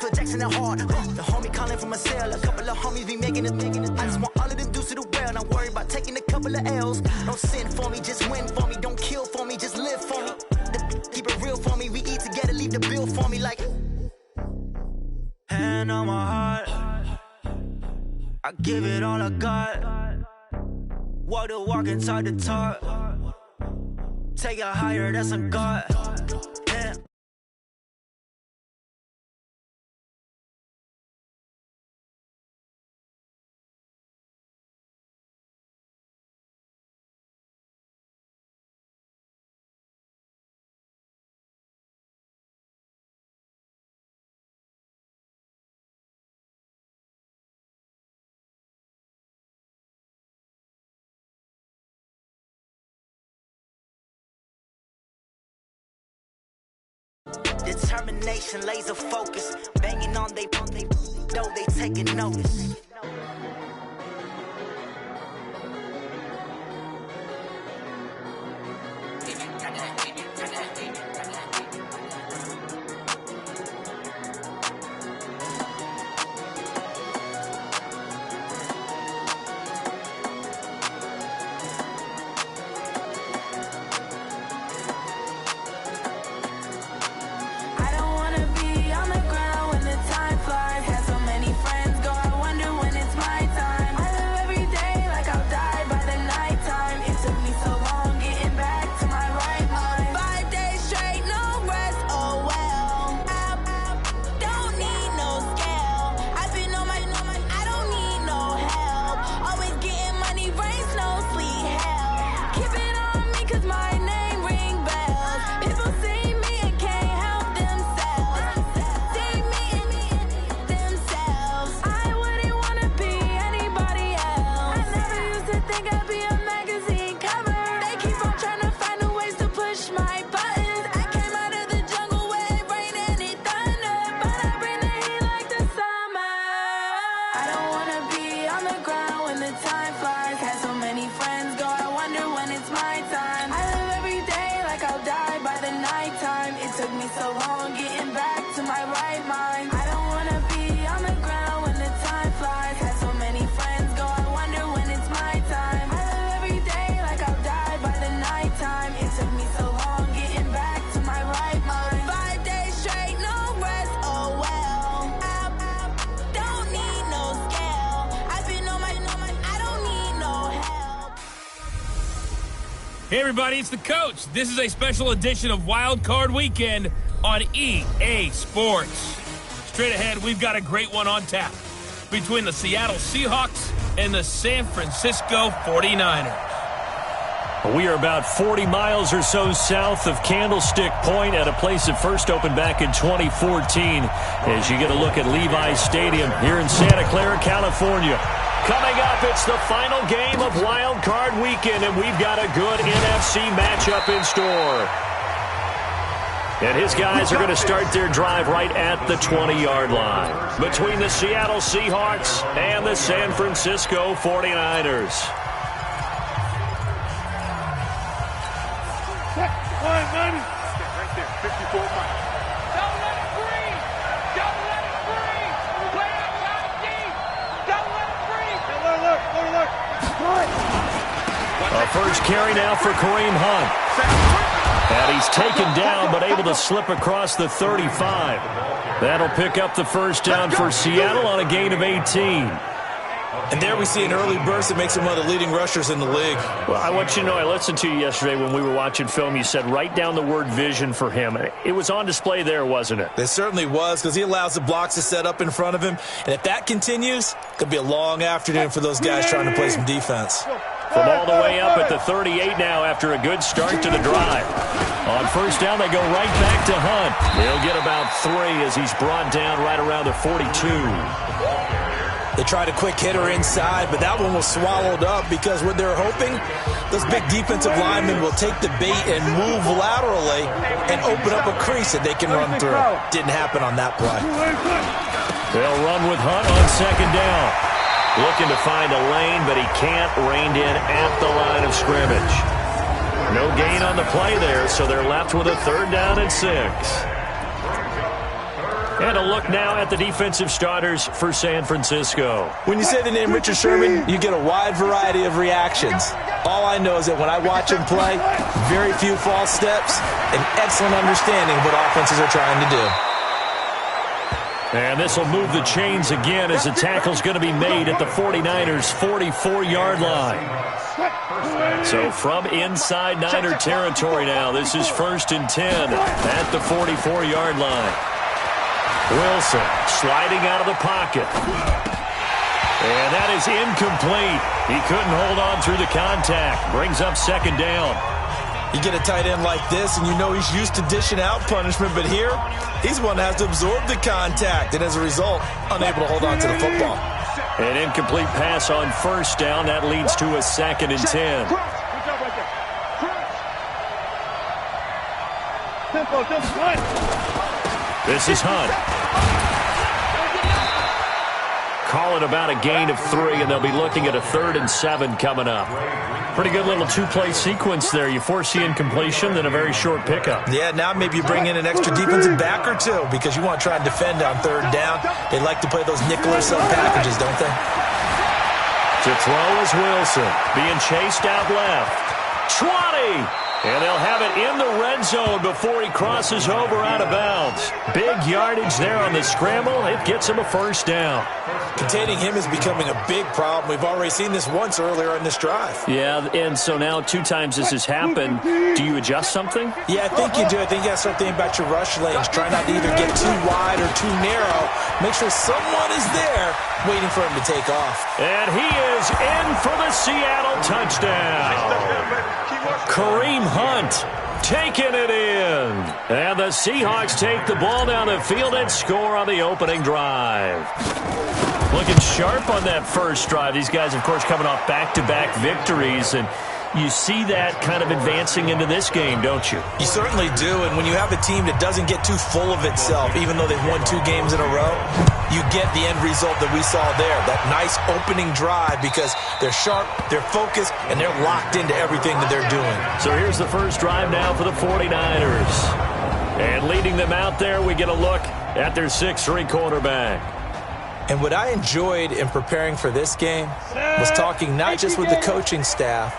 Michael Jackson at heart. The homie calling from a cell. A couple of homies be making it. I just want all of them dudes to the well. Not worry about taking a couple of L's. Don't sin for me, just win for me. Don't kill for me, just live for me. Keep it real for me. We eat together, leave the bill for me like. Hand on my heart, I give it all I got. Walk the walk and talk the talk. Take it higher, that's a God. Yeah. Determination, laser focus, banging on they know they taking notice. Hey everybody, it's the coach. This is a special edition of Wild Card Weekend on EA Sports. Straight ahead, we've got a great one on tap between the Seattle Seahawks and the San Francisco 49ers. We are about 40 miles or so south of Candlestick Point at a place that first opened back in 2014 as you get a look at Levi's Stadium here in Santa Clara, California. Coming up, it's the final game of Wild Card Weekend, and we've got a good NFC matchup in store. And his guys are going to start their drive right at the 20-yard line between the Seattle Seahawks and the San Francisco 49ers. Right there, 54 miles. Don't let it breathe. Don't let it breathe. Play outside deep. Don't let it breathe. Look. A first carry now for Kareem Hunt. And he's taken down but able to slip across the 35. That'll pick up the first down for Seattle on a gain of 18. And there we see an early burst that makes him one of the leading rushers in the league. Well, I want you to know, I listened to you yesterday when we were watching film. You said write down the word vision for him. It was on display there, wasn't it? It certainly was, because he allows the blocks to set up in front of him. And if that continues, it could be a long afternoon for those guys trying to play some defense. From all the way up at the 38 now after a good start to the drive. On first down, they go right back to Hunt. They'll get about 3 as he's brought down right around the 42. They tried a quick hitter inside, but that one was swallowed up because what they're hoping, those big defensive linemen will take the bait and move laterally and open up a crease that they can run through. Didn't happen on that play. They'll run with Hunt on second down. Looking to find a lane, but he can't. Reined in at the line of scrimmage. No gain on the play there, so they're left with a 3rd down and 6. And a look now at the defensive starters for San Francisco. When you say the name Richard Sherman, you get a wide variety of reactions. All I know is that when I watch him play, very few false steps, and excellent understanding of what offenses are trying to do. And this will move the chains again as the tackle's going to be made at the 49ers' 44-yard line. So from inside Niner territory now, this is 1st and 10 at the 44-yard line. Wilson sliding out of the pocket. And that is incomplete. He couldn't hold on through the contact. Brings up 2nd down. You get a tight end like this, and you know he's used to dishing out punishment, but here, he's one that has to absorb the contact, and as a result, unable to hold on to the football. An incomplete pass on 1st down. That leads to a 2nd and 10. This is Hunt. Call it about a gain of 3, and they'll be looking at a 3rd and 7 coming up. Pretty good little 2-play sequence there. You force the incompletion, then a very short pickup. Yeah, now maybe you bring in an extra defensive back or two because you want to try and defend on 3rd down. They like to play those nickel or sub packages, don't they? To throw is Wilson, being chased out left. 20! And they'll have it in the red zone before he crosses over out of bounds. Big yardage there on the scramble. It gets him a 1st down. Containing him is becoming a big problem. We've already seen this once earlier in this drive. Yeah, and so now 2 times this has happened. Do you adjust something? Yeah, I think you do. I think you got to start thinking about your rush lanes. Try not to either get too wide or too narrow. Make sure someone is there waiting for him to take off. And he is in for the Seattle touchdown. Kareem Hunt taking it in. And the Seahawks take the ball down the field and score on the opening drive. Looking sharp on that first drive. These guys, of course, coming off back-to-back victories, and you see that kind of advancing into this game, don't you? You certainly do, and when you have a team that doesn't get too full of itself, even though they've won 2 games in a row, you get the end result that we saw there, that nice opening drive, because they're sharp, they're focused, and they're locked into everything that they're doing. So here's the first drive now for the 49ers. And leading them out there, we get a look at their 6'3" quarterback. And what I enjoyed in preparing for this game was talking not just with the coaching staff,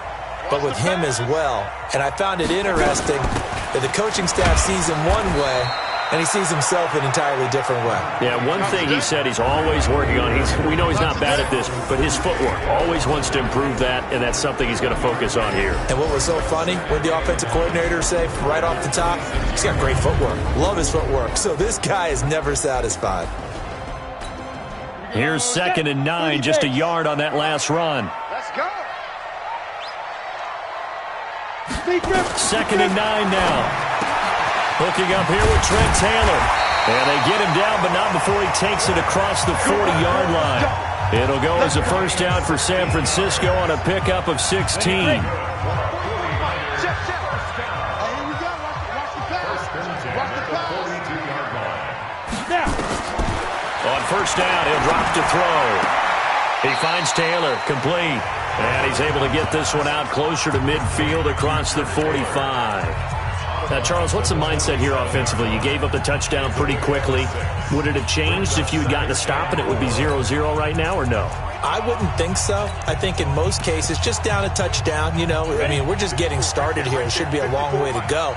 but with him as well. And I found it interesting that the coaching staff sees him one way, and he sees himself an entirely different way. Yeah, one thing he said he's always working on, we know he's not bad at this, but his footwork, always wants to improve that, and that's something he's going to focus on here. And what was so funny, when the offensive coordinator say right off the top, he's got great footwork. Love his footwork. So this guy is never satisfied. Here's 2nd and 9, just a yard on that last run. Let's go. 2nd and 9 now. Hooking up here with Trent Taylor. And they get him down, but not before he takes it across the 40-yard line. It'll go as a 1st down for San Francisco on a pickup of 16. On 1st down, he'll drop to throw. He finds Taylor, complete. And he's able to get this one out closer to midfield across the 45. Now, Charles, what's the mindset here offensively? You gave up the touchdown pretty quickly. Would it have changed if you had gotten a stop and it would be 0-0 right now, or no? I wouldn't think so. I think in most cases, just down a touchdown, you know, I mean, we're just getting started here. It should be a long way to go.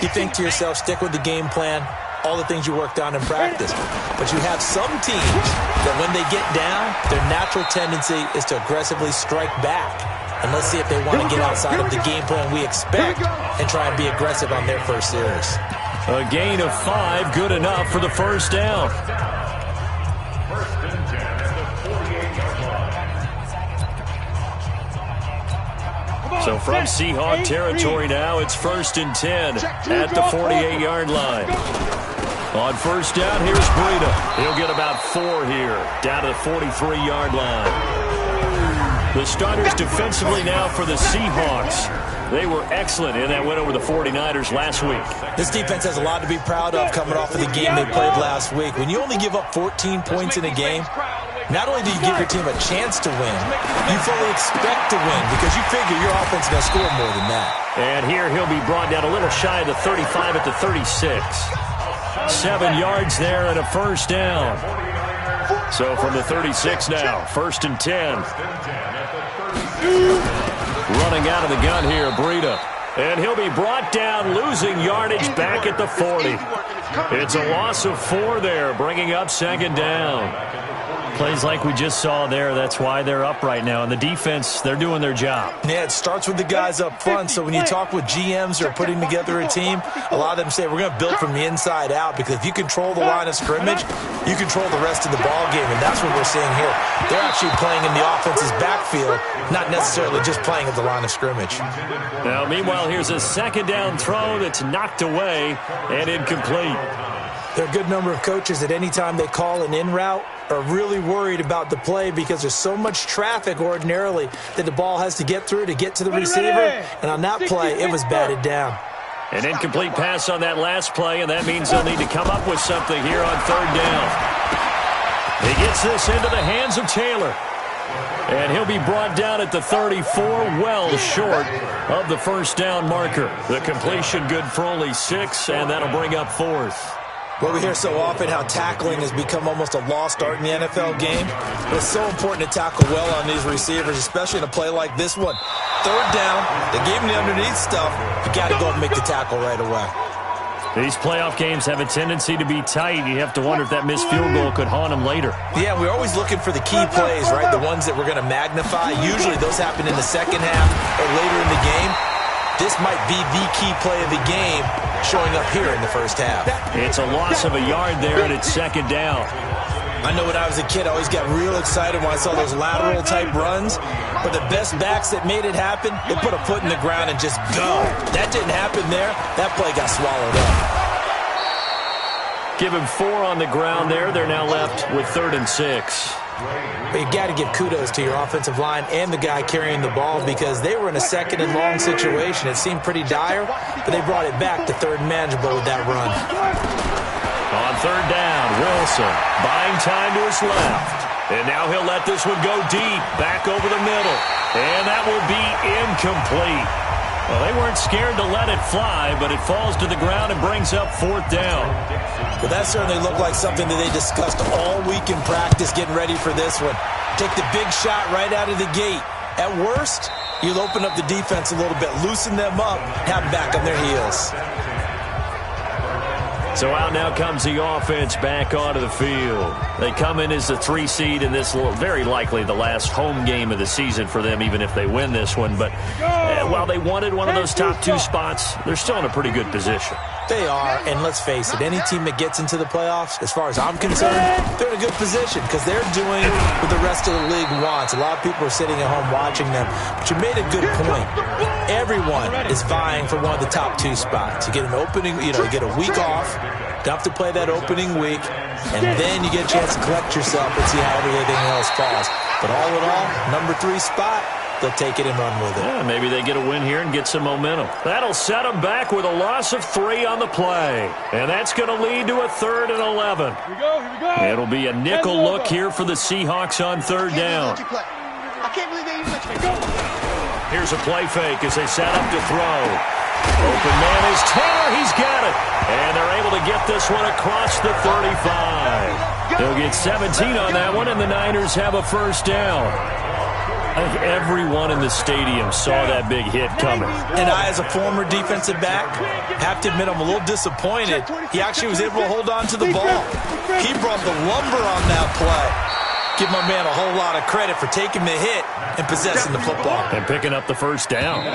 You think to yourself, stick with the game plan, all the things you worked on in practice. But you have some teams that when they get down, their natural tendency is to aggressively strike back. And let's see if they want to get outside of the game plan we expect and try and be aggressive on their first series. A gain of 5, good enough for the 1st down. So from Seahawk territory now, it's 1st and 10 at the 48-yard line. On 1st down, here's Breida. He'll get about 4 here, down to the 43-yard line. The starters defensively now for the Seahawks. They were excellent in that win over the 49ers last week. This defense has a lot to be proud of coming off of the game they played last week. When you only give up 14 points in a game, not only do you give your team a chance to win, you fully expect to win because you figure your offense is going to score more than that. And here he'll be brought down a little shy of the 35 at the 36. 7 yards there and a first down. So from the 36 now, 1st and 10. Running out of the gun here, Breida. And he'll be brought down, losing yardage back at the 40. It's a loss of 4 there, bringing up 2nd down. Plays like we just saw there, that's why they're up right now. And the defense, they're doing their job. Yeah, it starts with the guys up front. So when you talk with GMs who are putting together a team, a lot of them say we're going to build from the inside out, because if you control the line of scrimmage, you control the rest of the ball game, and that's what we're seeing here. They're actually playing in the offense's backfield, not necessarily just playing at the line of scrimmage. Now, meanwhile, here's a 2nd down throw that's knocked away and incomplete. There are a good number of coaches that any time they call an in route are really worried about the play, because there's so much traffic ordinarily that the ball has to get through to get to the receiver. And on that play, it was batted down. An incomplete pass on that last play, and that means they'll need to come up with something here on 3rd down. He gets this into the hands of Taylor. And he'll be brought down at the 34, well short of the first down marker. The completion good for only 6, and that'll bring up 4th. Well, we hear so often how tackling has become almost a lost art in the NFL game. But it's so important to tackle well on these receivers, especially in a play like this one. 3rd down, they gave him the underneath stuff. You got to go and make the tackle right away. These playoff games have a tendency to be tight. You have to wonder if that missed field goal could haunt them later. Yeah, we're always looking for the key plays, right? The ones that we're going to magnify. Usually those happen in the second half or later in the game. This might be the key play of the game showing up here in the first half. It's a loss of a yard there, and it's 2nd down. I know when I was a kid, I always got real excited when I saw those lateral-type runs. But the best backs that made it happen, they put a foot in the ground and just go. That didn't happen there. That play got swallowed up. Give him 4 on the ground there. They're now left with 3rd and 6. But you got to give kudos to your offensive line and the guy carrying the ball, because they were in a 2nd and long situation. It seemed pretty dire, but they brought it back to 3rd and manageable with that run. On 3rd down, Wilson buying time to his left. And now he'll let this one go deep, back over the middle. And that will be incomplete. Well, they weren't scared to let it fly, but it falls to the ground and brings up 4th down. Well, that certainly looked like something that they discussed all week in practice getting ready for this one. Take the big shot right out of the gate. At worst, you'll open up the defense a little bit, loosen them up, have them back on their heels. So out now comes the offense back onto the field. They come in as the 3 seed in this, very likely the last home game of the season for them, even if they win this one. But while they wanted one of those top 2 spots, they're still in a pretty good position. They are, and let's face it, any team that gets into the playoffs, as far as I'm concerned, they're in a good position because they're doing what the rest of the league wants. A lot of people are sitting at home watching them, but you made a good point. Everyone is vying for one of the top 2 spots. You get an opening, you get a week off, don't have to play that opening week, and then you get a chance to collect yourself and see how everything else falls. But all in all, number 3 spot, they'll take it and run with it. Yeah, maybe they get a win here and get some momentum. That'll set them back with a loss of 3 on the play. And that's going to lead to a 3rd and 11. Here we go. It'll be a nickel look here for the Seahawks on 3rd down. I can't believe they even let you play. Here's a play fake as they set up to throw. Open man is Taylor. He's got it. And they're able to get this one across the 35. They'll get 17 on that one, and the Niners have a first down. I think everyone in the stadium saw that big hit coming. And I, as a former defensive back, have to admit I'm a little disappointed. He actually was able to hold on to the ball. He brought the lumber on that play. Give my man a whole lot of credit for taking the hit and possessing the football. And picking up the first down.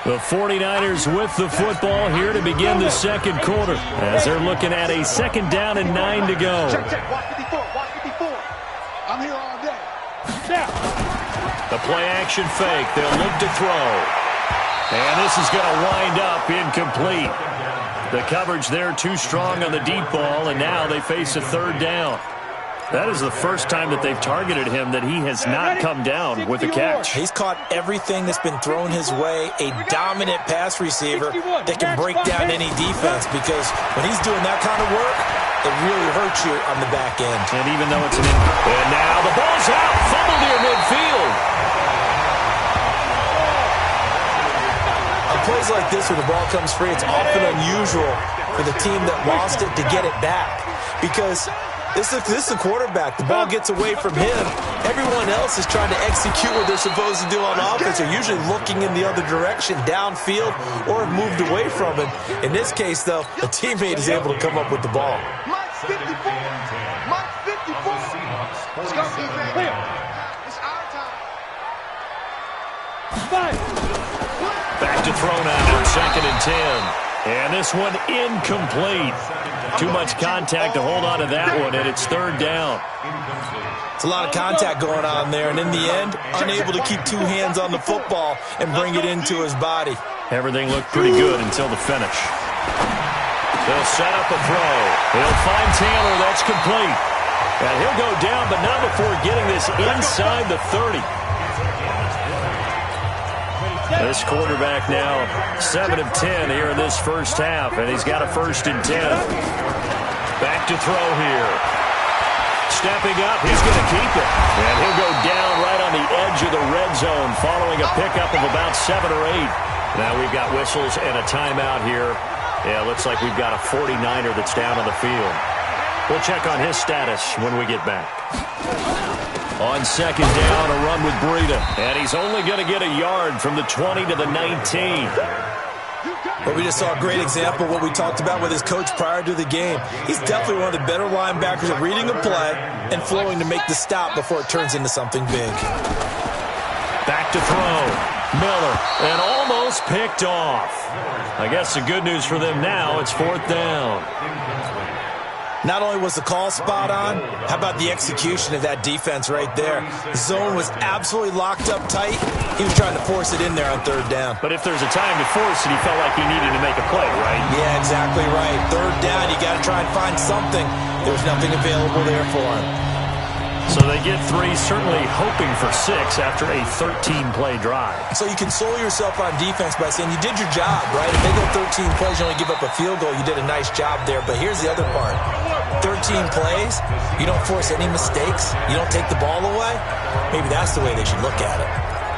The 49ers with the football here to begin the second quarter as they're looking at a 2nd down and 9 to go. I'm here all day. The play action fake. They'll look to throw. And this is going to wind up incomplete. The coverage there too strong on the deep ball, and now they face a 3rd down. That is the first time that they've targeted him that he has not come down with a catch. He's caught everything that's been thrown his way, a dominant pass receiver that can break down any defense, because when he's doing that kind of work, it really hurts you on the back end. And even though it's an and now the ball's out, fumbled near midfield. A plays like this when the ball comes free, it's often unusual for the team that lost it to get it back. Because this is a quarterback. The ball gets away from him. Everyone else is trying to execute what they're supposed to do on offense. They're usually looking in the other direction, downfield, or have moved away from it. In this case, though, a teammate is able to come up with the ball. Mike 54. Mike 54. Let's go, defense. Clear. It's our time. Back to throw now on 2nd and 10. And this one incomplete. Too much contact to hold on to that one, and it's 3rd down. It's a lot of contact going on there, and in the end, unable to keep 2 hands on the football and bring it into his body. Everything looked pretty good until the finish. They'll set up a throw. He'll find Taylor. That's complete. And he'll go down, but not before getting this inside the 30. This quarterback now 7 of 10 here in this first half, and he's got a 1st and 10. Back to throw here. Stepping up, he's going to keep it. And he'll go down right on the edge of the red zone following a pickup of about 7 or 8. Now we've got whistles and a timeout here. Yeah, looks like we've got a 49er that's down on the field. We'll check on his status when we get back. On 2nd down, a run with Breida. And he's only going to get a yard from the 20 to the 19. But we just saw a great example of what we talked about with his coach prior to the game. He's definitely one of the better linebackers at reading a play and flowing to make the stop before it turns into something big. Back to throw. Miller, and almost picked off. I guess the good news for them now, it's 4th down. Not only was the call spot on, how about the execution of that defense right there? The zone was absolutely locked up tight. He was trying to force it in there on 3rd down. But if there's a time to force it, he felt like he needed to make a play, right? Yeah, exactly right. 3rd down, you got to try and find something. There was nothing available there for him. So they get 3, certainly hoping for 6 after a 13-play drive. So you console yourself on defense by saying you did your job, right? If they go 13 plays, you only give up a field goal, you did a nice job there. But here's the other part. 13 plays, you don't force any mistakes, you don't take the ball away. Maybe that's the way they should look at it.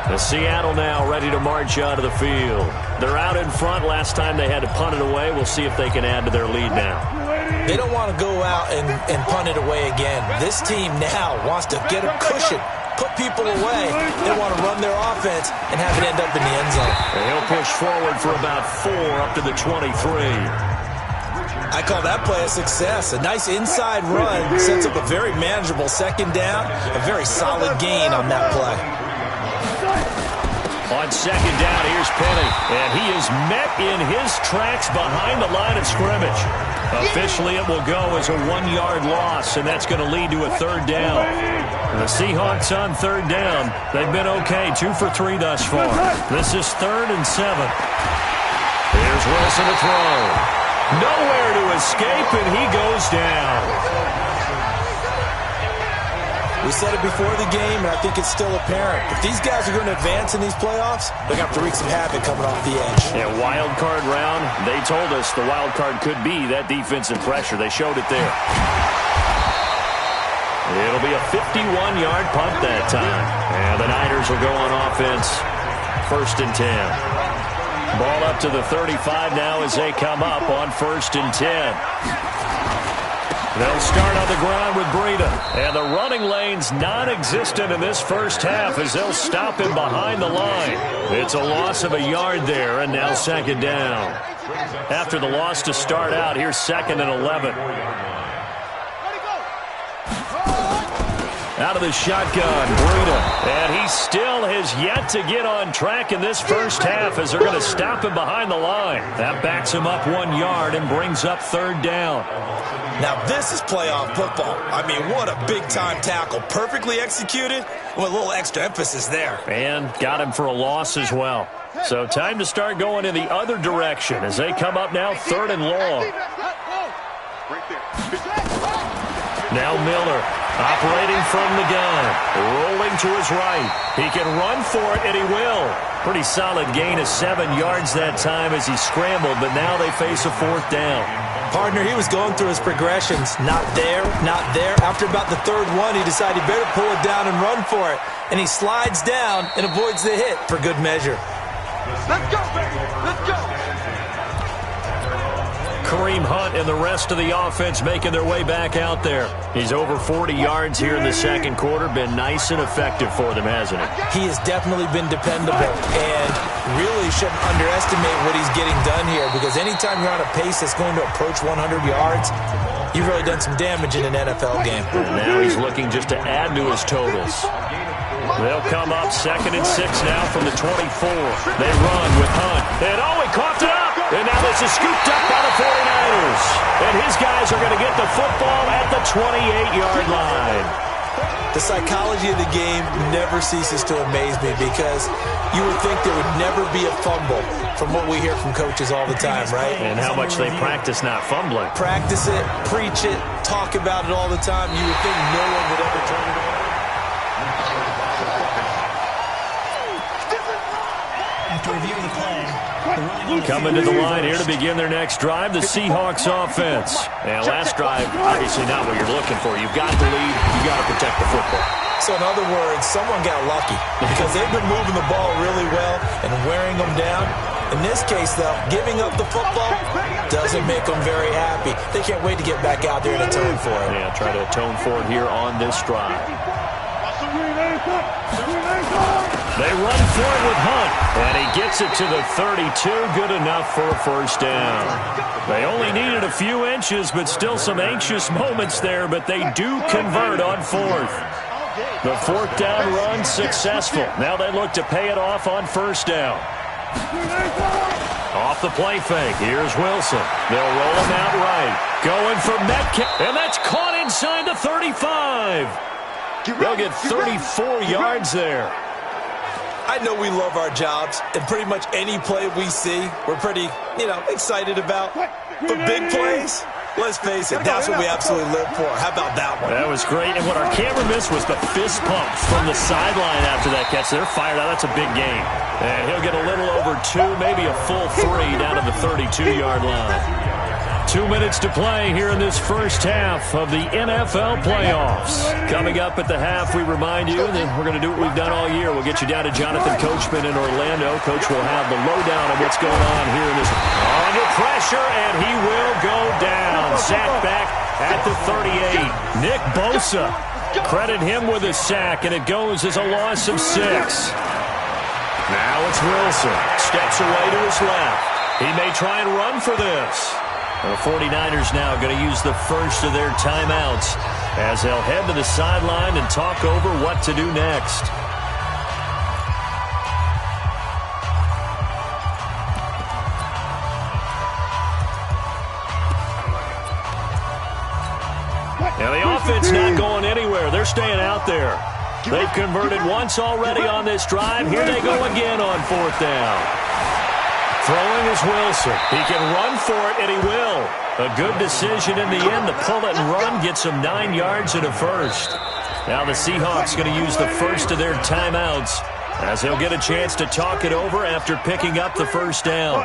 The Seattle now ready to march out of the field. They're out in front. Last time they had to punt it away. We'll see if they can add to their lead now. They don't want to go out and punt it away again. This team now wants to get a cushion, put people away. They want to run their offense and have it end up in the end zone. And he'll push forward for about 4 up to the 23. I call that play a success. A nice inside run sets up a very manageable 2nd down, a very solid gain on that play. On 2nd down, here's Penny, and he is met in his tracks behind the line of scrimmage. Officially, it will go as a 1-yard loss, and that's going to lead to a 3rd down. The Seahawks on 3rd down. They've been okay, 2 for 3 thus far. This is 3rd and 7. Here's Wilson to throw. Nowhere to escape, and he goes down. We said it before the game, and I think it's still apparent. If these guys are going to advance in these playoffs, they're going to have to wreak some havoc coming off the edge. Yeah, wild card round. They told us the wild card could be that defensive pressure. They showed it there. It'll be a 51-yard punt that time. And the Niners will go on offense. 1st and 10. Ball up to the 35 now as they come up on 1st and 10. They'll start on the ground with Breida. And the running lane's non-existent in this first half as they'll stop him behind the line. It's a loss of a yard there, and now 2nd down. After the loss to start out, here's 2nd and 11. Out of the shotgun, Breida. And he still has yet to get on track in this first half as they're going to stop him behind the line. That backs him up 1 yard and brings up 3rd down. Now this is playoff football. I mean, what a big-time tackle. Perfectly executed with a little extra emphasis there. And got him for a loss as well. So time to start going in the other direction as they come up now 3rd and long. Now Miller operating from the gun, rolling to his right. He can run for it, and he will. Pretty solid gain of 7 yards that time as he scrambled, but now they face a 4th down. Partner, he was going through his progressions. Not there, not there. After about the 3rd one, he decided he better pull it down and run for it. And he slides down and avoids the hit for good measure. Let's go, baby. Let's Kareem Hunt and the rest of the offense making their way back out there. He's over 40 yards here in the second quarter. Been nice and effective for them, hasn't he? He has definitely been dependable and really shouldn't underestimate what he's getting done here, because anytime you're on a pace that's going to approach 100 yards, you've really done some damage in an NFL game. And now he's looking just to add to his totals. They'll come up 2nd and 6 now from the 24. They run with Hunt. And he coughed it up. And now this is scooped up by the 49ers. And his guys are going to get the football at the 28-yard line. The psychology of the game never ceases to amaze me, because you would think there would never be a fumble from what we hear from coaches all the time, right? And how much they practice not fumbling. Practice it, preach it, talk about it all the time. You would think no one would ever turn it on. After reviewing the play, coming to the line here to begin their next drive, the Seahawks offense. And last drive, obviously not what you're looking for. You've got the lead. You've got to protect the football. So in other words, someone got lucky, because they've been moving the ball really well and wearing them down. In this case, though, giving up the football doesn't make them very happy. They can't wait to get back out there and atone for it. Yeah, try to atone for it here on this drive. They run for it with Hunt, and he gets it to the 32. Good enough for a first down. They only needed a few inches, but still some anxious moments there, but they do convert on 4th. The 4th down run successful. Now they look to pay it off on 1st down. Off the play fake. Here's Wilson. They'll roll him out right. Going for Metcalf, and that's caught inside the 35. They'll get 34 yards there. I know we love our jobs, and pretty much any play we see, we're pretty, excited about. But big plays, let's face it, that's what we absolutely live for. How about that one? That was great, and what our camera missed was the fist pump from the sideline after that catch. They're fired out. That's a big game. And he'll get a little over 2, maybe a full 3 down to the 32-yard line. 2 minutes to play here in this first half of the NFL playoffs. Coming up at the half, we remind you that we're going to do what we've done all year. We'll get you down to Jonathan Coachman in Orlando. Coach will have the lowdown of what's going on here in this. Under pressure, and he will go down. Sacked back at the 38. Nick Bosa, credit him with a sack, and it goes as a loss of 6. Now it's Wilson. Steps away to his left. He may try and run for this. The 49ers now going to use the first of their timeouts as they'll head to the sideline and talk over what to do next. Now the offense not going anywhere. They're staying out there. They've converted once already on this drive. Here they go again on 4th down. Throwing is Wilson. He can run for it, and he will. A good decision in the end to pull it and run, gets him 9 yards and a first. Now the Seahawks going to use the first of their timeouts as they'll get a chance to talk it over after picking up the first down.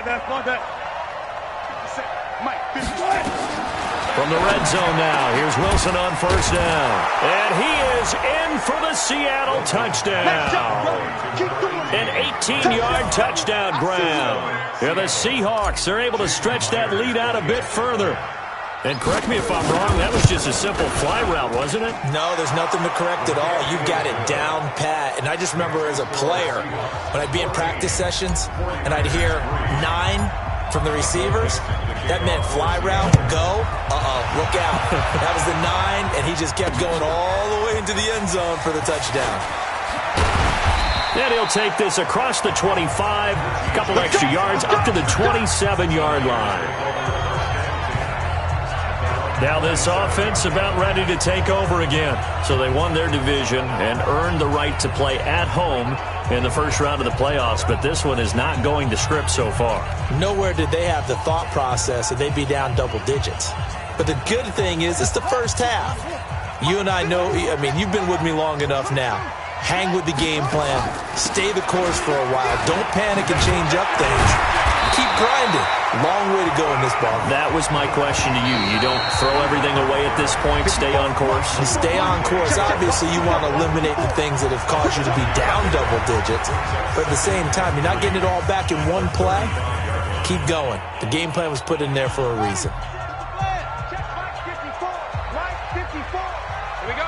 From the red zone now, here's Wilson on 1st down. And he is in for the Seattle touchdown. An 18-yard touchdown grab. And the Seahawks are able to stretch that lead out a bit further. And correct me if I'm wrong, that was just a simple fly route, wasn't it? No, there's nothing to correct at all. You've got it down pat. And I just remember as a player, when I'd be in practice sessions and I'd hear 9 from the receivers, that meant fly route, go, look out. That was the 9, and he just kept going all the way into the end zone for the touchdown. And he'll take this across the 25, a couple extra yards, up to the 27-yard line. Now this offense about ready to take over again. So they won their division and earned the right to play at home in the first round of the playoffs, but this one is not going to script so far. Nowhere did they have the thought process that they'd be down double digits. But the good thing is it's the first half. You and I know, you've been with me long enough now. Hang with the game plan. Stay the course for a while. Don't panic and change up things. Keep grinding. Long way to go in this ball. That was my question to you. You don't throw everything away at this point. Stay on course. You stay on course. Obviously, you want to eliminate the things that have caused you to be down double digits. But at the same time, you're not getting it all back in one play. keep going. The game plan was put in there for a reason. Check Mike 54. Mike 54. Here we go.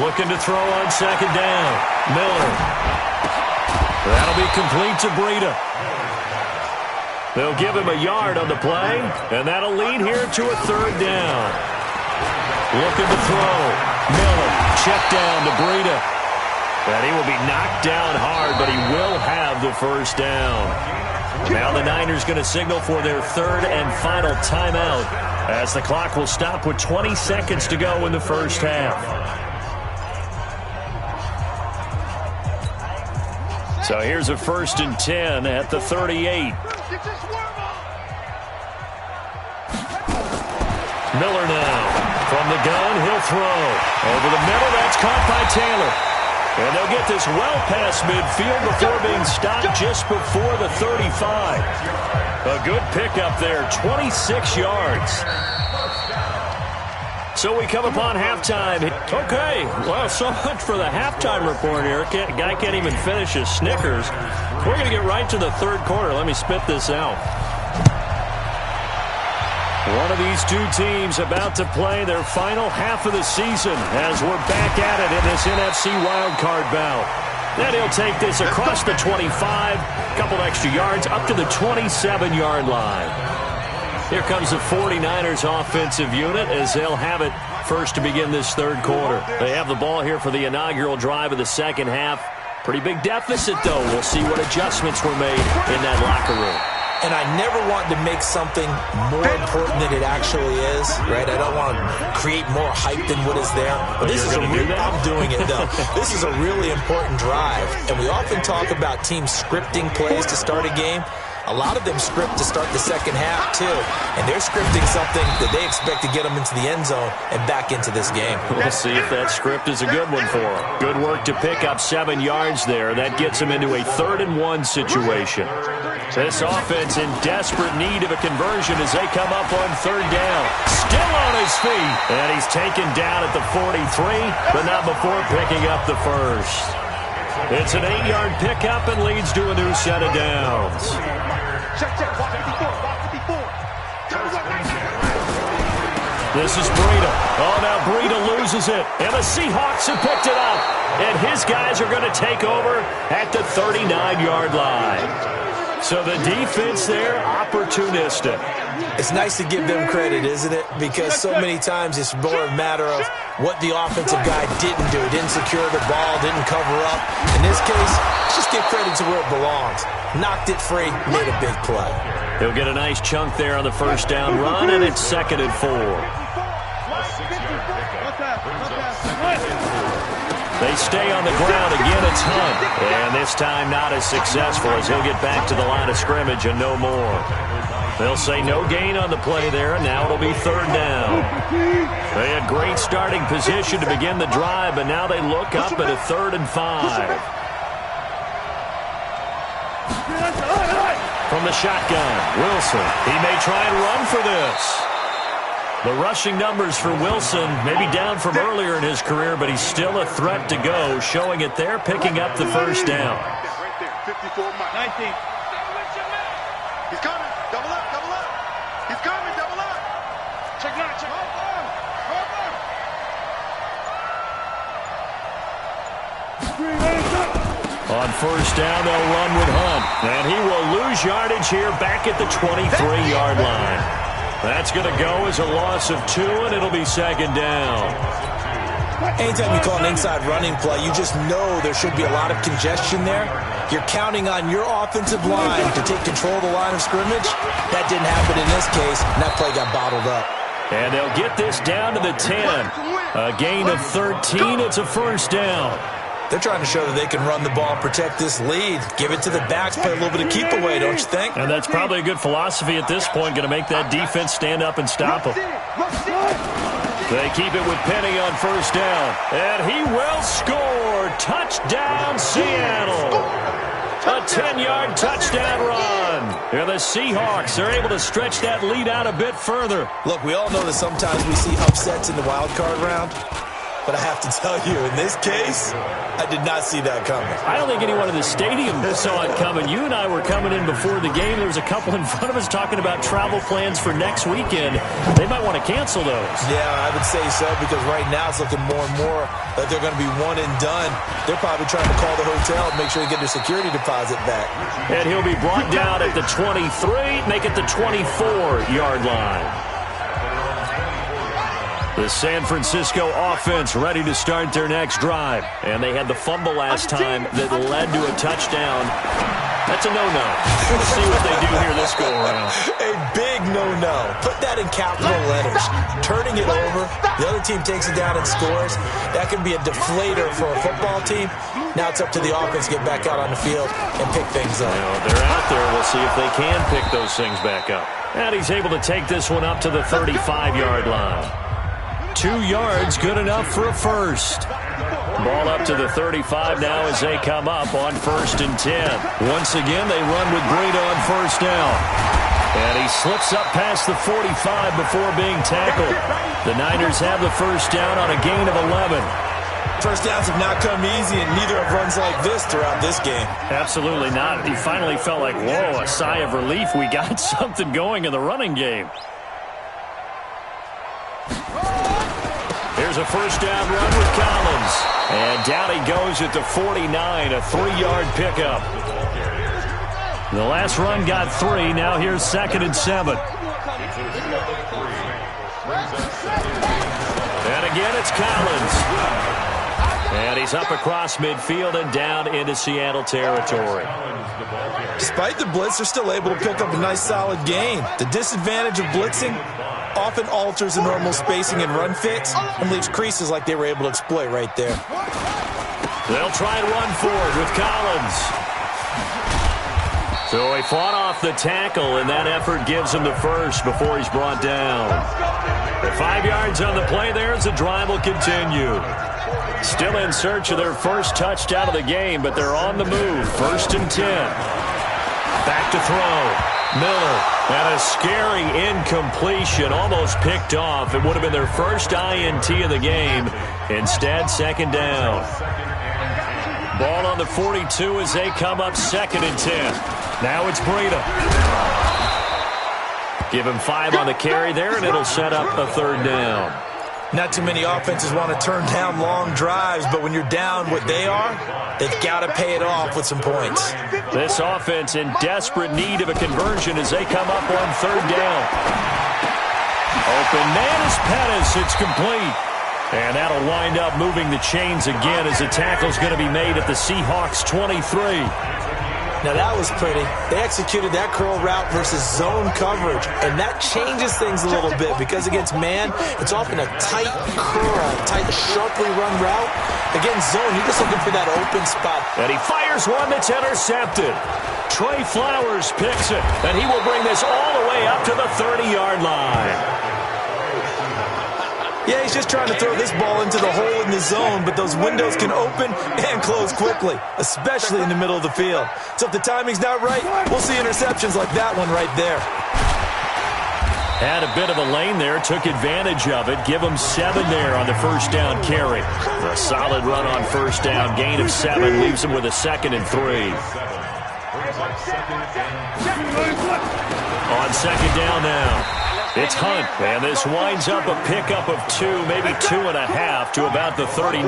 Looking to throw on second down. Miller. That'll be complete to Breida. They'll give him a yard on the play, and that'll lead here to a third down. Looking to throw. Miller, check down to Breida. And he will be knocked down hard, but he will have the first down. Now the Niners going to signal for their third and final timeout as the clock will stop with 20 seconds to go in the first half. So here's a 1st and 10 at the 38. Miller now. From the gun, he'll throw. Over the middle, that's caught by Taylor. And they'll get this well past midfield before being stopped just before the 35. A good pickup there, 26 yards. So we come upon halftime. Okay, well, so much for the halftime report here. Guy can't even finish his Snickers. We're going to get right to the third quarter. Let me spit this out. One of these two teams about to play their final half of the season as we're back at it in this NFC wildcard bout. Then he'll take this across the 25, a couple extra yards, up to the 27-yard line. Here comes the 49ers offensive unit as they'll have it first to begin this third quarter. They have the ball here for the inaugural drive of the second half. Pretty big deficit, though. We'll see what adjustments were made in that locker room. And I never want to make something more important than it actually is, right? I don't want to create more hype than what is there. But this is I'm doing it, though. This is a really important drive. And we often talk about teams scripting plays to start a game. A lot of them script to start the second half, too. And they're scripting something that they expect to get them into the end zone and back into this game. We'll see if that script is a good one for them. Good work to pick up 7 yards there. That gets them into a 3rd and 1 situation. This offense in desperate need of a conversion as they come up on 3rd down. Still on his feet. And he's taken down at the 43, but not before picking up the first. It's an 8-yard pickup and leads to a new set of downs. Check, box 54, box 54. This is Breida. Oh, now Breida loses it. And the Seahawks have picked it up. And his guys are going to take over at the 39-yard line. So the defense there, opportunistic. It's nice to give them credit, isn't it? Because so many times it's more a matter of what the offensive guy didn't do. Didn't secure the ball, didn't cover up. In this case, just give credit to where it belongs. Knocked it free, made a big play. He'll get a nice chunk there on the first down run, and it's 2nd and 4. They stay on the ground. Again, it's Hunt. And this time not as successful as he'll get back to the line of scrimmage and no more. They'll say no gain on the play there, and now it'll be 3rd down. They had great starting position to begin the drive, but now they look up at a 3rd and 5. From the shotgun, Wilson. He may try and run for this. The rushing numbers for Wilson may be down from earlier in his career, but he's still a threat to go, showing it there, picking up the first down. Right there, 54 miles. 19. He's coming. Double up, double up. He's coming, double up. Check it out, check it out. On first down, they'll run with Hunt. And he will lose yardage here back at the 23-yard line. That's going to go as a loss of 2, and it'll be 2nd down. Anytime you call an inside running play, you just know there should be a lot of congestion there. You're counting on your offensive line to take control of the line of scrimmage. That didn't happen in this case, and that play got bottled up. And they'll get this down to the 10. A gain of 13. It's a first down. They're trying to show that they can run the ball and protect this lead. Give it to the backs, play a little bit of keep away, don't you think? And that's probably a good philosophy at this point, going to make that defense stand up and stop them. They keep it with Penny on first down. And he will score. Touchdown, Seattle. A 10-yard touchdown run. And the Seahawks are able to stretch that lead out a bit further. Look, we all know that sometimes we see upsets in the wild card round. But I have to tell you, in this case, I did not see that coming. I don't think anyone in the stadium saw it coming. You and I were coming in before the game. There was a couple in front of us talking about travel plans for next weekend. They might want to cancel those. Yeah, I would say so, because right now it's looking more and more like they're going to be one and done. They're probably trying to call the hotel and make sure they get their security deposit back. And he'll be brought down at the 23, make it the 24-yard line. The San Francisco offense ready to start their next drive. And they had the fumble last time that led to a touchdown. That's a no-no. We'll see what they do here this go-around. A big no-no. Put that in capital letters. Turning it over, the other team takes it down and scores. That can be a deflator for a football team. Now it's up to the offense to get back out on the field and pick things up. Well, they're out there. We'll see if they can pick those things back up. And he's able to take this one up to the 35-yard line. 2 yards, good enough for a first. Ball up to the 35 now as they come up on 1st and 10. Once again, they run with Breida on first down. And he slips up past the 45 before being tackled. The Niners have the first down on a gain of 11. First downs have not come easy, and neither have runs like this throughout this game. Absolutely not. He finally felt like, whoa, a sigh of relief. We got something going in the running game. Here's a first down run with Collins. And down he goes at the 49, a 3-yard pickup. The last run got 3. Now here's 2nd and 7. And again, it's Collins. And he's up across midfield and down into Seattle territory. Despite the blitz, they're still able to pick up a nice, solid gain. The disadvantage of blitzing often alters the normal spacing and run fits and leaves creases like they were able to exploit right there. They'll try and run forward with Collins. So he fought off the tackle, and that effort gives him the first before he's brought down. The 5 yards on the play there as the drive will continue. Still in search of their first touchdown of the game, but they're on the move. 1st and 10. Back to throw. Miller, and a scary incompletion, almost picked off. It would have been their first INT of the game. Instead, 2nd down. Ball on the 42 as they come up 2nd and 10. Now it's Breida. Give him 5 on the carry there, and it'll set up a 3rd down. Not too many offenses want to turn down long drives, but when you're down what they are, they've got to pay it off with some points. This offense in desperate need of a conversion as they come up on 3rd down. Open man is Pettis. It's complete. And that'll wind up moving the chains again as the tackle's going to be made at the Seahawks 23. Now that was pretty. They executed that curl route versus zone coverage, and that changes things a little bit because against man, it's often a tight curl, tight, sharply run route. Against zone, you're just looking for that open spot. And he fires one that's intercepted. Trey Flowers picks it, and he will bring this all the way up to the 30-yard line. Yeah, he's just trying to throw this ball into the hole in the zone, but those windows can open and close quickly, especially in the middle of the field. So if the timing's not right, we'll see interceptions like that one right there. Had a bit of a lane there, took advantage of it. Give him 7 there on the first down carry. A solid run on first down, gain of 7, leaves him with a 2nd and 3. On 2nd down now. It's Hunt, and this winds up a pickup of 2, maybe 2.5 to about the 39.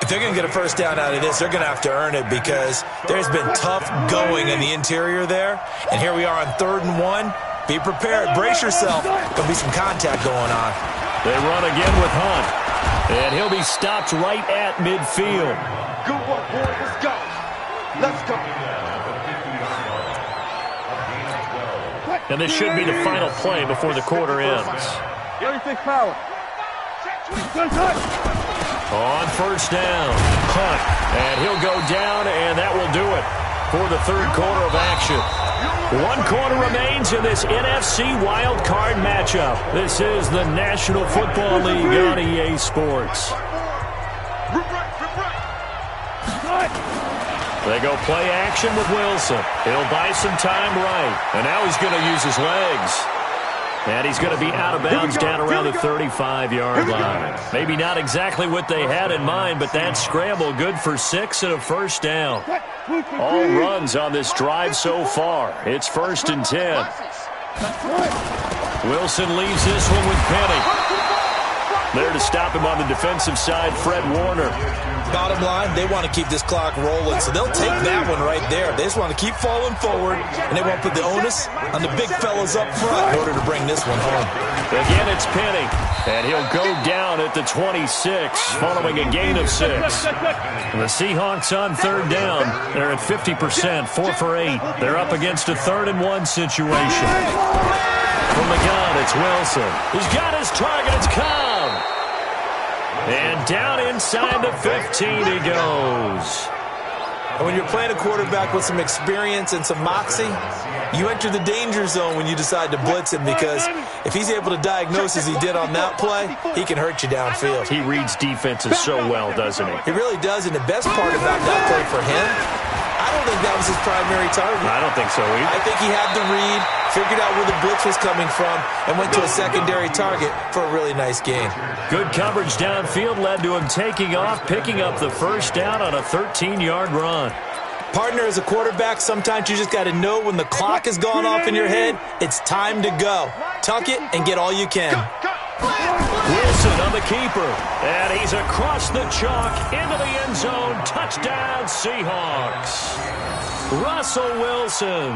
If they're going to get a first down out of this, they're going to have to earn it because there's been tough going in the interior there. And here we are on 3rd and 1. Be prepared. Brace yourself. There'll be some contact going on. They run again with Hunt, and he'll be stopped right at midfield. Good work, boys. Let's go. Let's go. And this should be the final play before the quarter ends. 36 power. On first down, Hunt, and he'll go down, and that will do it for the 3rd quarter of action. 1 quarter remains in this NFC wild card matchup. This is the National Football League on EA Sports. They go play action with Wilson. He'll buy some time right. And now he's going to use his legs. And he's going to be out of bounds down around the 35-yard line. Maybe not exactly what they had in mind, but that scramble good for 6 and a first down. All runs on this drive so far. It's 1st and 10. Wilson leaves this one with Penny. There to stop him on the defensive side, Fred Warner. Bottom line, they want to keep this clock rolling, so they'll take that one right there. They just want to keep falling forward, and they won't put the onus on the big fellas up front in order to bring this one home. Again, it's Penny, and he'll go down at the 26, following a gain of 6. The Seahawks on 3rd down. They're at 50%, 4 for 8. They're up against a 3rd and 1 situation. From the gun, it's Wilson. He's got his target. It's Cobb. And down inside the 15 he goes. And when you're playing a quarterback with some experience and some moxie, you enter the danger zone when you decide to blitz him, because if he's able to diagnose as he did on that play, he can hurt you downfield. He reads defenses so well, doesn't he? He really does, and the best part about that play for him, I don't think that was his primary target. I don't think so either. I think he had the read, figured out where the blitz was coming from, and went to a secondary target for a really nice gain. Good coverage downfield led to him taking off, picking up the first down on a 13-yard run. Partner, as a quarterback, sometimes you just got to know when the clock has gone off in your head, it's time to go. Tuck it and get all you can. Wilson on the keeper, and he's across the chalk into the end zone. Touchdown, Seahawks. Russell Wilson,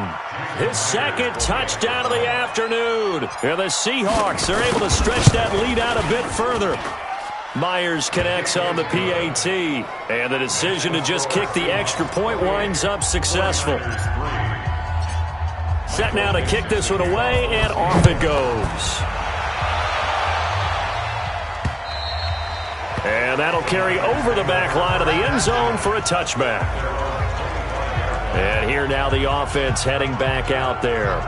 his 2nd touchdown of the afternoon. And the Seahawks are able to stretch that lead out a bit further. Myers connects on the PAT, and the decision to just kick the extra point winds up successful. Set now to kick this one away, and off it goes. And that'll carry over the back line of the end zone for a touchback. And here now the offense heading back out there.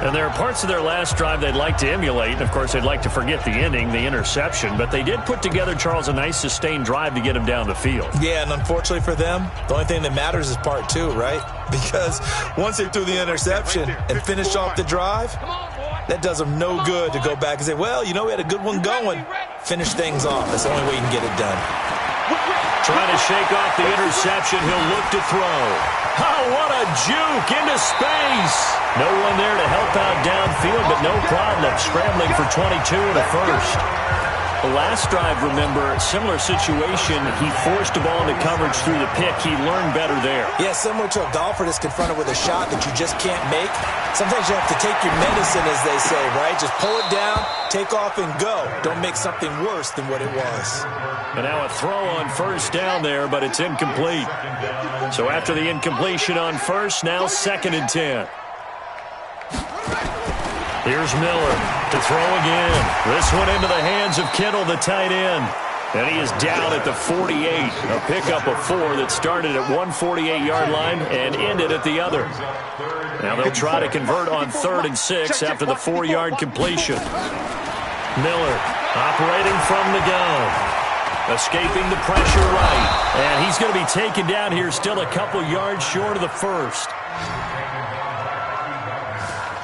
And there are parts of their last drive they'd like to emulate. And, of course, they'd like to forget the ending, the interception. But they did put together, Charles, a nice sustained drive to get him down the field. Yeah, and unfortunately for them, the only thing that matters is part 2, right? Because once they threw the interception and finished off the drive, that does them no good to go back and say, well, you know, we had a good one going. Finish things off. That's the only way you can get it done. Trying to shake off the interception. He'll look to throw. Oh, what a juke into space. No one there to help out downfield, but no problem. Scrambling for 22 and a first. The last drive, remember, similar situation. He forced the ball into coverage through the pick. He learned better there. Yeah, similar to a golfer that's confronted with a shot that you just can't make. Sometimes you have to take your medicine, as they say, right? Just pull it down, take off, and go. Don't make something worse than what it was. And now a throw on first down there, but it's incomplete. So after the incompletion on first, now 2nd and 10. Here's Miller to throw again. This one into the hands of Kittle, the tight end. And he is down at the 48. A pickup of 4 that started at one 48-yard line and ended at the other. Now they'll try to convert on 3rd and 6 after the 4-yard completion. Miller operating from the gun. Escaping the pressure right. And he's going to be taken down here, still a couple yards short of the first.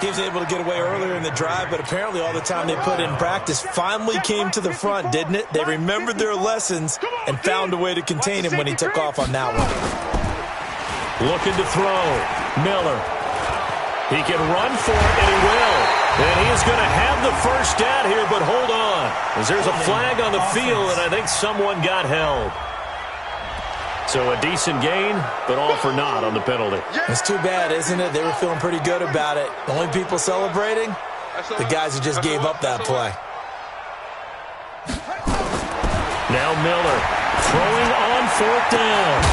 He was able to get away earlier in the drive, but apparently all the time they put in practice finally came to the front, didn't it? They remembered their lessons and found a way to contain him when he took off on that one. Looking to throw. Miller. He can run for it, and he will. And he is going to have the first down here, but hold on. As there's a flag on the field, and I think someone got held. So a decent gain, but all for naught on the penalty. It's too bad, isn't it? They were feeling pretty good about it. The only people celebrating, the guys who just gave up that play. Now Miller throwing on 4th down.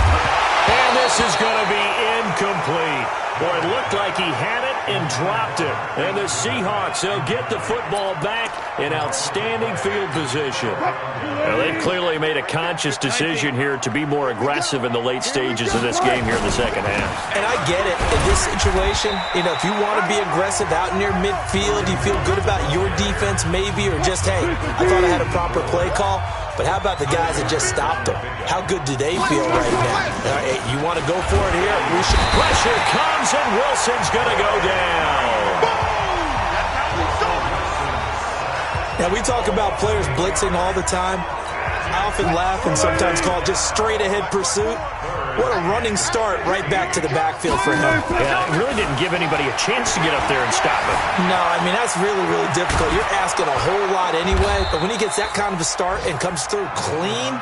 And this is going to be incomplete. Boy, it looked like he had it and dropped it. And the Seahawks, they'll get the football back in outstanding field position. Now, they've clearly made a conscious decision here to be more aggressive in the late stages of this game here in the second half. And I get it. In this situation, you know, if you want to be aggressive out near midfield, you feel good about your defense maybe, or just, hey, I thought I had a proper play call. But how about the guys that just stopped them? How good do they feel right now? Hey, you want to go for it here? Pressure comes, and Wilson's going to go down. Now, we talk about players blitzing all the time. I often laugh and sometimes call it just straight-ahead pursuit. What a running start right back to the backfield for him. Yeah, it really didn't give anybody a chance to get up there and stop him. No, I mean, that's really, really difficult. You're asking a whole lot anyway, but when he gets that kind of a start and comes through clean,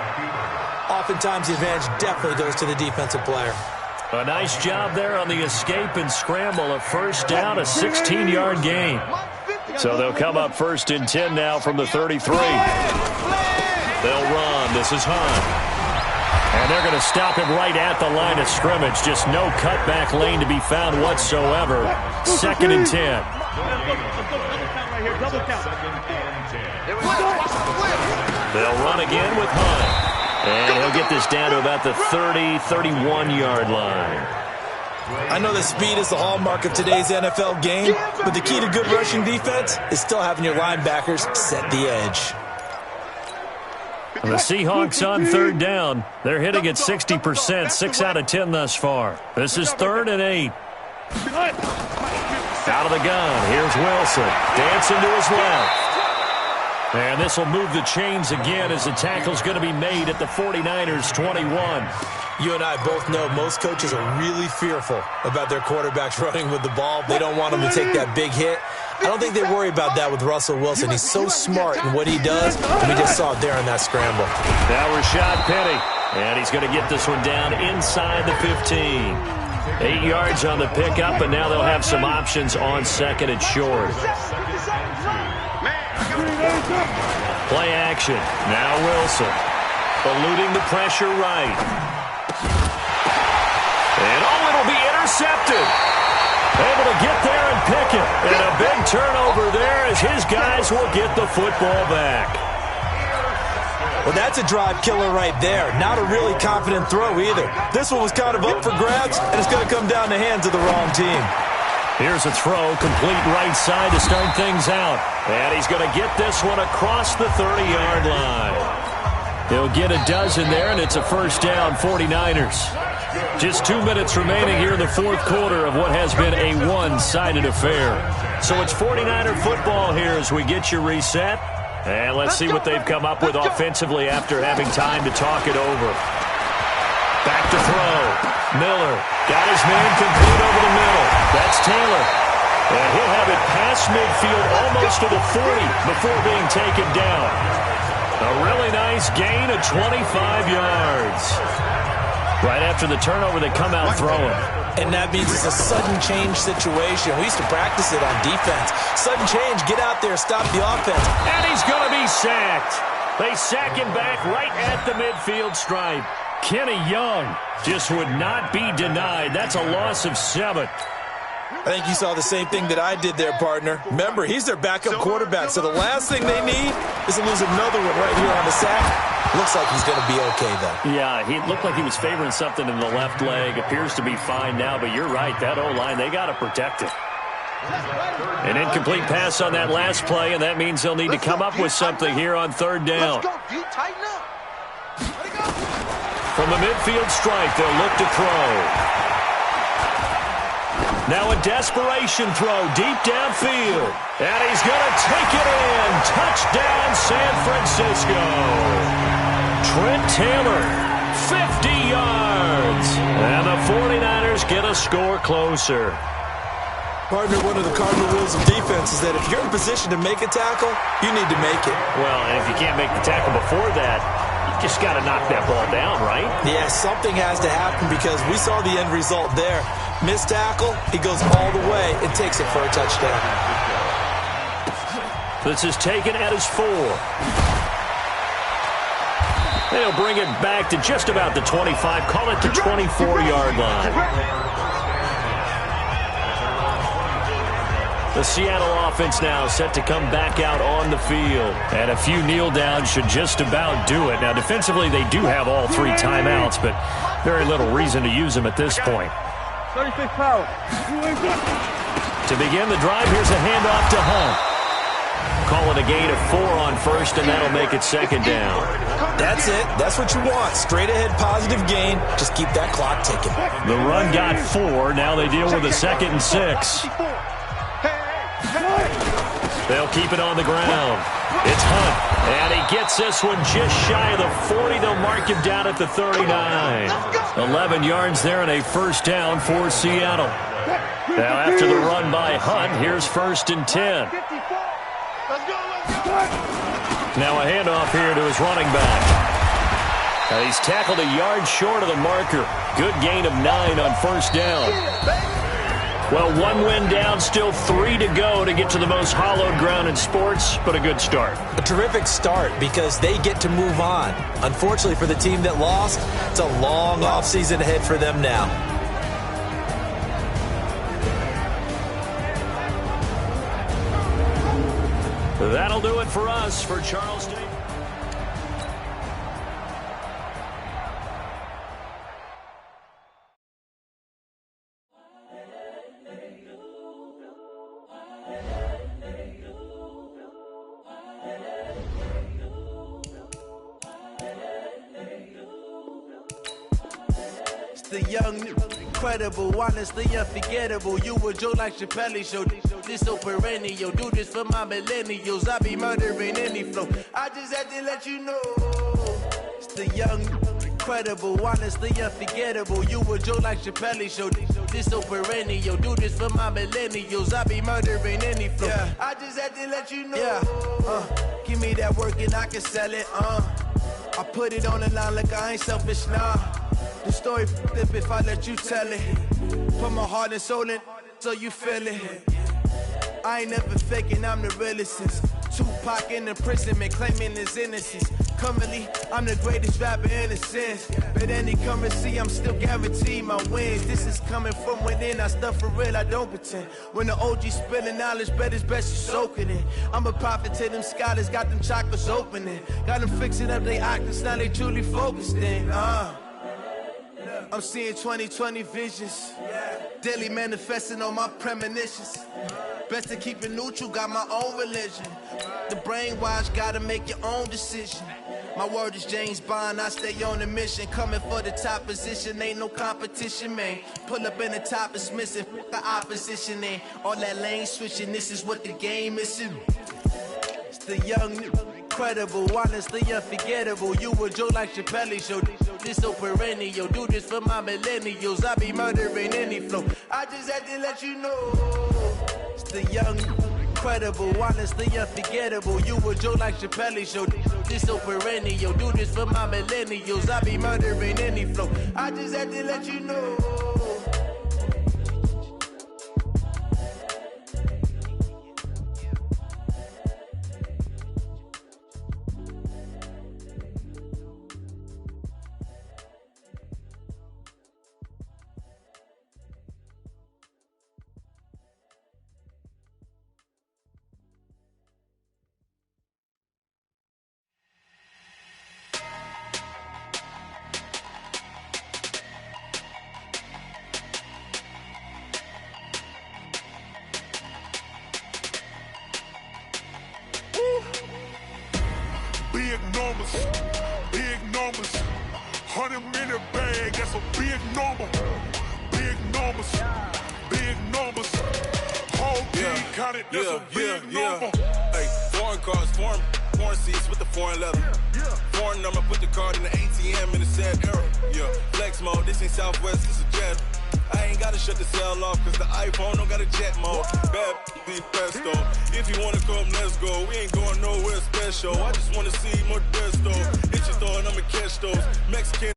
oftentimes the advantage definitely goes to the defensive player. A nice job there on the escape and scramble. A first down, a 16-yard gain. So they'll come up 1st and 10 now from the 33. They'll run. This is Hunt. And they're going to stop him right at the line of scrimmage. Just no cutback lane to be found whatsoever. 2nd and 10. They'll run again with Hunt. And he'll get this down to about the 30, 31-yard line. I know that speed is the hallmark of today's NFL game, but the key to good rushing defense is still having your linebackers set the edge. The Seahawks on 3rd down. They're hitting at 60%, 6 out of 10 thus far. This is 3rd and 8. Out of the gun. Here's Wilson. Dancing to his left. And this will move the chains again as the tackle's going to be made at the 49ers' 21. You and I both know most coaches are really fearful about their quarterbacks running with the ball. They don't want them to take that big hit. I don't think they worry about that with Russell Wilson. He's so smart in what he does, and we just saw it there in that scramble. Now Rashad Penny, and he's going to get this one down inside the 15. 8 yards on the pickup, and now they'll have some options on 2nd and short. Play action. Now Wilson. Eluding the pressure right. And it'll be intercepted. Able to get there and pick it. And a big turnover there as his guys will get the football back. Well, that's a drive killer right there. Not a really confident throw either. This one was kind of up for grabs, and it's going to come down the hands of the wrong team. Here's a throw, complete right side to start things out. And he's going to get this one across the 30-yard line. He'll get a dozen there, and it's a first down, 49ers. Just 2 minutes remaining here in the 4th quarter of what has been a one-sided affair. So it's 49er football here as we get you reset. And let's see what they've come up with offensively after having time to talk it over. Back to throw. Miller got his man complete over the middle. That's Taylor. And he'll have it past midfield almost to the 40 before being taken down. A really nice gain of 25 yards. Right after the turnover, they come out throwing. And that means it's a sudden change situation. We used to practice it on defense. Sudden change, get out there, stop the offense. And he's going to be sacked. They sack him back right at the midfield stripe. Kenny Young just would not be denied. That's a loss of 7. I think you saw the same thing that I did there, partner. Remember, he's their backup quarterback, so the last thing they need is to lose another one right here on the sack. Looks like he's going to be okay, though. Yeah, he looked like he was favoring something in the left leg. Appears to be fine now, but you're right. That O-line, they got to protect it. An incomplete pass on that last play, and that means they'll need to come up with something here on 3rd down. From the midfield stripe, they'll look to throw. Now a desperation throw deep downfield. And he's going to take it in. Touchdown, San Francisco. Trent Taylor, 50 yards. And the 49ers get a score closer. Partner, one of the cardinal rules of defense is that if you're in position to make a tackle, you need to make it. Well, and if you can't make the tackle before that, you just got to knock that ball down, right? Yeah, something has to happen because we saw the end result there. Missed tackle, he goes all the way and takes it for a touchdown. This is taken at his 4. They'll bring it back to just about the 25, call it the 24-yard line. The Seattle offense now set to come back out on the field. And a few kneel downs should just about do it. Now, defensively, they do have all 3 timeouts, but very little reason to use them at this point. 36 power. To begin the drive, here's a handoff to Hunt. Call it a gain of 4 on 1st, and that'll make it 2nd down. That's it. That's what you want. Straight ahead positive gain. Just keep that clock ticking. The run got 4. Now they deal with a 2nd and 6. They'll keep it on the ground. It's Hunt, and he gets this one just shy of the 40. They'll mark him down at the 39. 11 yards there and a first down for Seattle. Now after the run by Hunt, here's 1st and 10. Now a handoff here to his running back. Now he's tackled a yard short of the marker. Good gain of 9 on first down. Well, 1 win down, still 3 to go to get to the most hallowed ground in sports, but a good start. A terrific start because they get to move on. Unfortunately for the team that lost, it's a long offseason ahead for them now. That'll do it for us for Charles Davis. The young, incredible, honestly unforgettable. You were Joe like Chappelle show. This so perennial. Do this for my millennials. I be murdering any flow. I just had to let you know. It's the young, incredible, honestly unforgettable. You were Joe like Chappelle show. This so perennial. Do this for my millennials. I be murdering any flow. Yeah. I just had to let you know. Yeah. Give me that work and I can sell it. I put it on the line like I ain't selfish, nah. The story flip if I let you tell it. Put my heart and soul in so you feel it. I ain't never faking, I'm the realest since Tupac in imprisonment, claiming his innocence. Currently, I'm the greatest rapper in a sense. But any currency, I'm still guaranteed my wins. This is coming from within, I stuff for real, I don't pretend. When the OG spilling knowledge, bet it's best you soak it in. I'm a prophet to them scholars, got them chakras opening. Got them fixing up they octaves, now they truly focused in. I'm seeing 2020 visions. Daily manifesting on my premonitions. Best to keep it neutral, got my own religion. The brainwash, gotta make your own decision. My word is James Bond, I stay on a mission. Coming for the top position, ain't no competition, man. Pull up in the top, it's missing, the opposition in. All that lane switching, this is what the game is. It's the young, incredible, honestly unforgettable. You were Joe like Chappelle show. This so perennial. Do this for my millennials. I be murdering any flow. I just had to let you know. It's the young, incredible, honestly unforgettable. You were Joe like Chappelle show. This so perennial. Do this for my millennials. I be murdering any flow. I just had to let you know. Big numbers, 100 minute bag, that's a big number. Big numbers, whole team counted, that's a big number. Hey, foreign cars, foreign seats with the foreign leather. Foreign number, put the card in the ATM in the sad era. Yeah, flex mode, this ain't Southwest, this a jet. I ain't gotta shut the cell off, cause the iPhone don't got a jet mode. Bad be presto. If you wanna come, let's go. We ain't going nowhere special. I just wanna see more desto. Hit your thought, I'ma catch those Mexican.